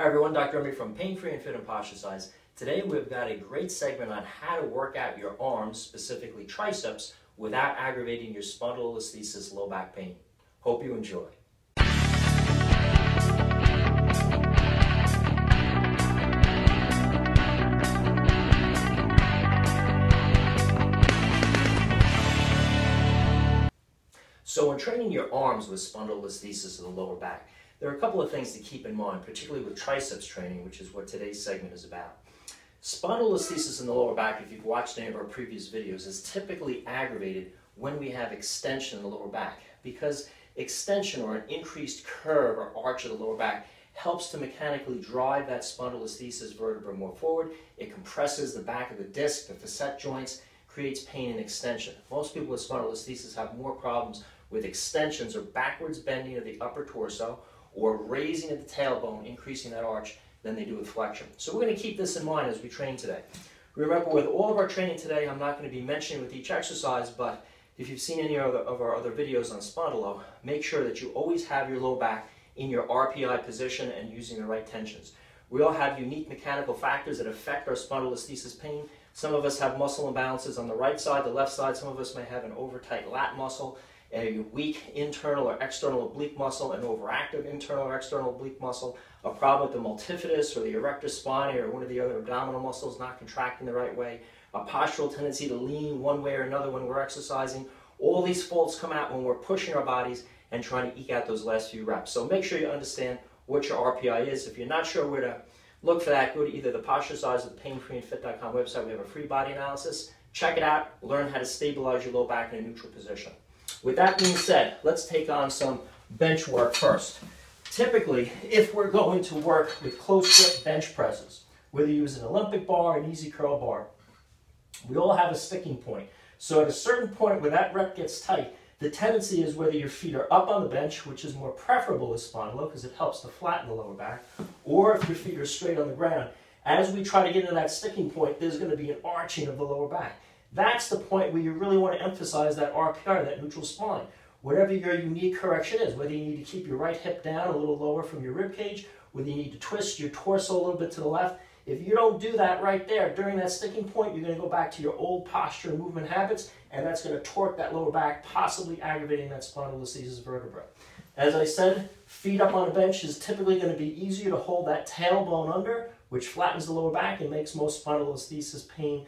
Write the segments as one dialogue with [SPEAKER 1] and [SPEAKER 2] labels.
[SPEAKER 1] Hi everyone, Dr. Emmy from Pain Free and Fit and Posturesize. Today we've got a great segment on how to work out your arms, specifically triceps, without aggravating your spondylolisthesis low back pain. Hope you enjoy. So when training your arms with spondylolisthesis of the lower back, there are a couple of things to keep in mind, particularly with triceps training, which is what today's segment is about. Spondylolisthesis in the lower back, if you've watched any of our previous videos, is typically aggravated when we have extension in the lower back, because extension, or an increased curve or arch of the lower back, helps to mechanically drive that spondylolisthesis vertebra more forward. It compresses the back of the disc, the facet joints, creates pain and extension. Most people with spondylolisthesis have more problems with extensions or backwards bending of the upper torso or raising of the tailbone, increasing that arch, than they do with flexion. So we're going to keep this in mind as we train today. Remember, with all of our training today, I'm not going to be mentioning with each exercise, but if you've seen any of our other videos on spondylo, make sure that you always have your low back in your RPI position and using the right tensions. We all have unique mechanical factors that affect our spondylolisthesis pain. Some of us have muscle imbalances on the right side, the left side. Some of us may have an over-tight lat muscle, a weak internal or external oblique muscle, an overactive internal or external oblique muscle, a problem with the multifidus or the erector spinae or one of the other abdominal muscles not contracting the right way, a postural tendency to lean one way or another when we're exercising. All these faults come out when we're pushing our bodies and trying to eke out those last few reps. So make sure you understand what your RPI is. If you're not sure where to look for that, go to either the Posturesize or the painfreeandfit.com website. We have a free body analysis. Check it out. Learn how to stabilize your low back in a neutral position. With that being said, let's take on some bench work first. Typically, if we're going to work with close grip bench presses, whether you use an Olympic bar or an easy curl bar, we all have a sticking point. So at a certain point where that rep gets tight, the tendency is whether your feet are up on the bench, which is more preferable with spondylo because it helps to flatten the lower back, or if your feet are straight on the ground. As we try to get into that sticking point, there's going to be an arching of the lower back. That's the point where you really want to emphasize that RPR, that neutral spine. Whatever your unique correction is, whether you need to keep your right hip down a little lower from your rib cage, whether you need to twist your torso a little bit to the left, if you don't do that right there during that sticking point, you're going to go back to your old posture and movement habits, and that's going to torque that lower back, possibly aggravating that spondylolisthesis vertebra. As I said, feet up on a bench is typically going to be easier to hold that tailbone under, which flattens the lower back and makes most spondylolisthesis pain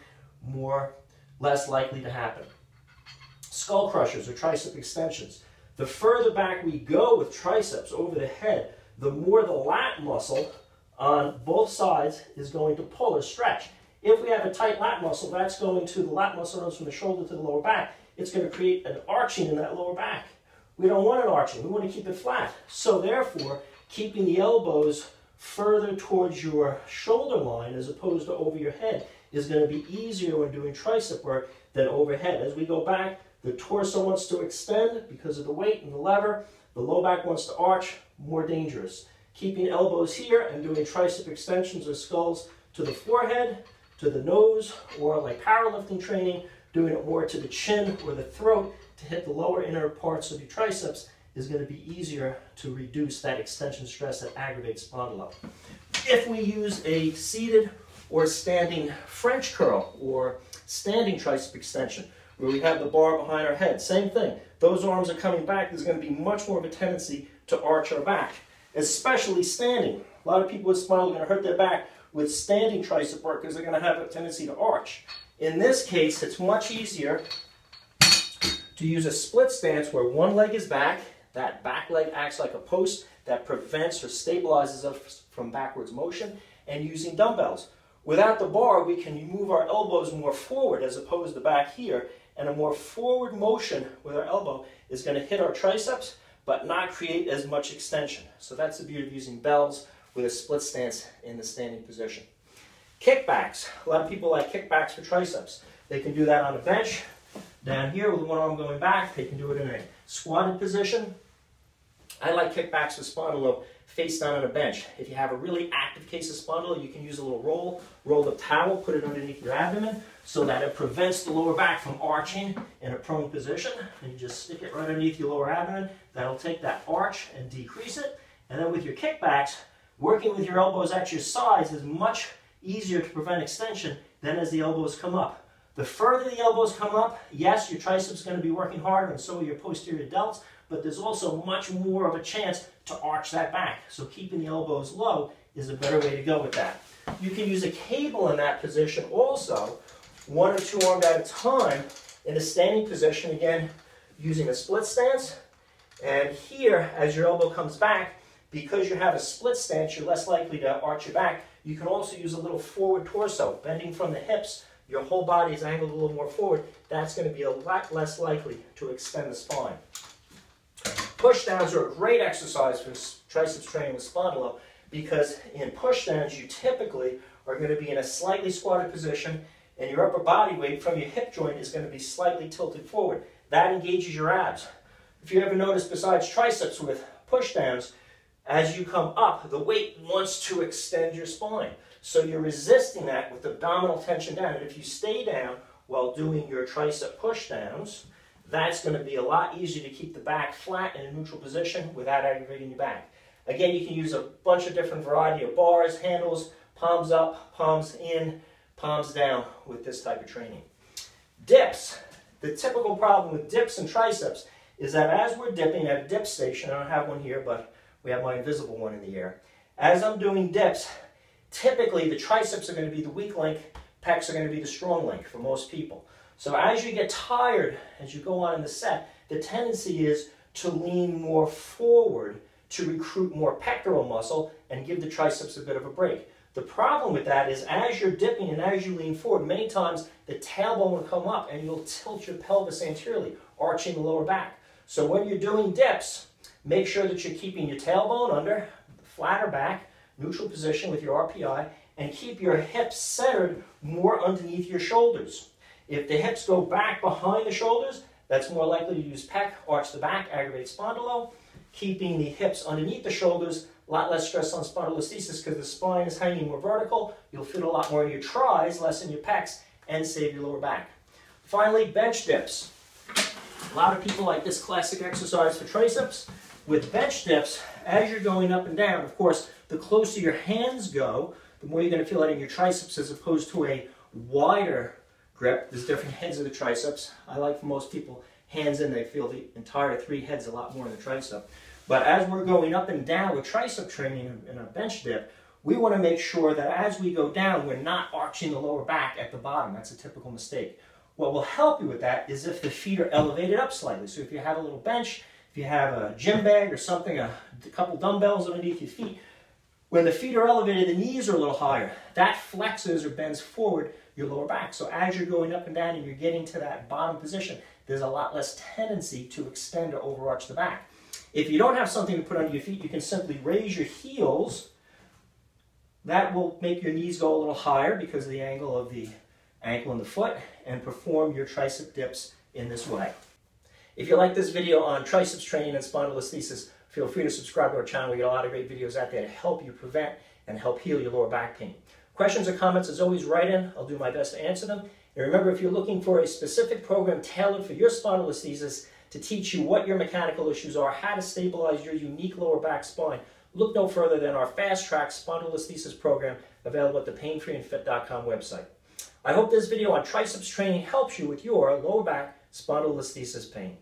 [SPEAKER 1] less likely to happen. Skull crushers or tricep extensions. The further back we go with triceps over the head, the more the lat muscle on both sides is going to pull or stretch. If we have a tight lat muscle, that's going to, the lat muscle goes from the shoulder to the lower back. It's going to create an arching in that lower back. We don't want an arching. We want to keep it flat. So therefore, keeping the elbows further towards your shoulder line as opposed to over your head is going to be easier when doing tricep work than overhead. As we go back, the torso wants to extend because of the weight and the lever. The low back wants to arch, more dangerous. Keeping elbows here and doing tricep extensions or sculls to the forehead, to the nose, or like powerlifting training, doing it more to the chin or the throat to hit the lower inner parts of your triceps is going to be easier to reduce that extension stress that aggravates spondylo. If we use a seated or standing French curl or standing tricep extension, where we have the bar behind our head, same thing. Those arms are coming back. There's going to be much more of a tendency to arch our back, especially standing. A lot of people with spondylo are going to hurt their back with standing tricep work because they're going to have a tendency to arch. In this case, it's much easier to use a split stance where one leg is back, that back leg acts like a post that prevents or stabilizes us from backwards motion, and using dumbbells. Without the bar, we can move our elbows more forward as opposed to back here, and a more forward motion with our elbow is going to hit our triceps but not create as much extension. So that's the beauty of using bells with a split stance in the standing position. Kickbacks. A lot of people like kickbacks for triceps. They can do that on a bench, down here with one arm going back. They can do it in a squatted position. I like kickbacks with spondylo face down on a bench. If you have a really active case of spondylo, you can use a little roll the towel, put it underneath your abdomen so that it prevents the lower back from arching in a prone position. And you just stick it right underneath your lower abdomen. That'll take that arch and decrease it. And then with your kickbacks,
[SPEAKER 2] Working with your elbows at your sides is much easier to prevent extension than as the elbows come up. The further the elbows come up, yes, your triceps are going to be working harder and so are your posterior delts, but there's also much more of a chance to arch that back. So keeping the elbows low is a better way to go with that. You can use a cable in that position also, 1 or 2 arms at a time in a standing position, again, using a split stance. And here, as your elbow comes back, because you have a split stance, you're less likely to arch your back. You can also use a little forward torso, bending from the hips. Your whole body is angled a little more forward. That's going to be a lot less likely to extend the spine. Push downs are a great exercise for triceps training with spondylo because in push downs you typically are going to be in a slightly squatted position and your upper body weight from your hip joint is going to be slightly tilted forward. That engages your abs. If you ever notice besides triceps with push downs, as you come up, the weight wants to extend your spine. So you're resisting that with abdominal tension down. And if you stay down while doing your tricep push downs, that's going to be a lot easier to keep the back flat in a neutral position without aggravating your back. Again, you can use a bunch of different variety of bars, handles, palms up, palms in, palms down with this type of training. Dips. The typical problem with dips and triceps is that as we're dipping at a dip station, I don't have one here, but we have my invisible one in the air. As I'm doing dips, typically the triceps are going to be the weak link, pecs are going to be the strong link for most people. So as you get tired, as you go on in the set, the tendency is to lean more forward to recruit more pectoral muscle and give the triceps a bit of a break. The problem with that is as you're dipping and as you lean forward, many times the tailbone will come up and you'll tilt your pelvis anteriorly, arching the lower back. So when you're doing dips, make sure that you're keeping your tailbone under, flatter back, neutral position with your RPI, and keep your hips centered more underneath your shoulders. If the hips go back behind the shoulders, that's more likely to use pec, arch the back, aggravate spondylo. Keeping the hips underneath the shoulders, a lot less stress on spondylolisthesis because the spine is hanging more vertical. You'll feel a lot more in your tris, less in your pecs, and save your lower back. Finally, bench dips. A lot of people like this classic exercise for triceps. With bench dips, as you're going up and down, of course, the closer your hands go, the more you're going to feel that in your triceps as opposed to a wider grip. There's different heads of the triceps. I like for most people, hands in, they feel the entire 3 heads a lot more in the tricep. But as we're going up and down with tricep training in a bench dip, we want to make sure that as we go down, we're not arching the lower back at the bottom. That's a typical mistake. What will help you with that is if the feet are elevated up slightly. So if you have a little bench, if you have a gym bag or something, a couple dumbbells underneath your feet, when the feet are elevated, the knees are a little higher. That flexes or bends forward your lower back. So as you're going up and down and you're getting to that bottom position, there's a lot less tendency to extend or overarch the back. If you don't have something to put under your feet, you can simply raise your heels. That will make your knees go a little higher because of the angle of the ankle and the foot, and perform your tricep dips in this way. If you like this video on triceps training and spondylolisthesis, feel free to subscribe to our channel. We got a lot of great videos out there to help you prevent and help heal your lower back pain. Questions or comments, as always, write in. I'll do my best to answer them. And remember, if you're looking for a specific program tailored for your spondylolisthesis to teach you what your mechanical issues are, how to stabilize your unique lower back spine, look no further than our Fast Track Spondylolisthesis program available at the painfreeandfit.com website. I hope this video on triceps training helps you with your lower back spondylolisthesis pain.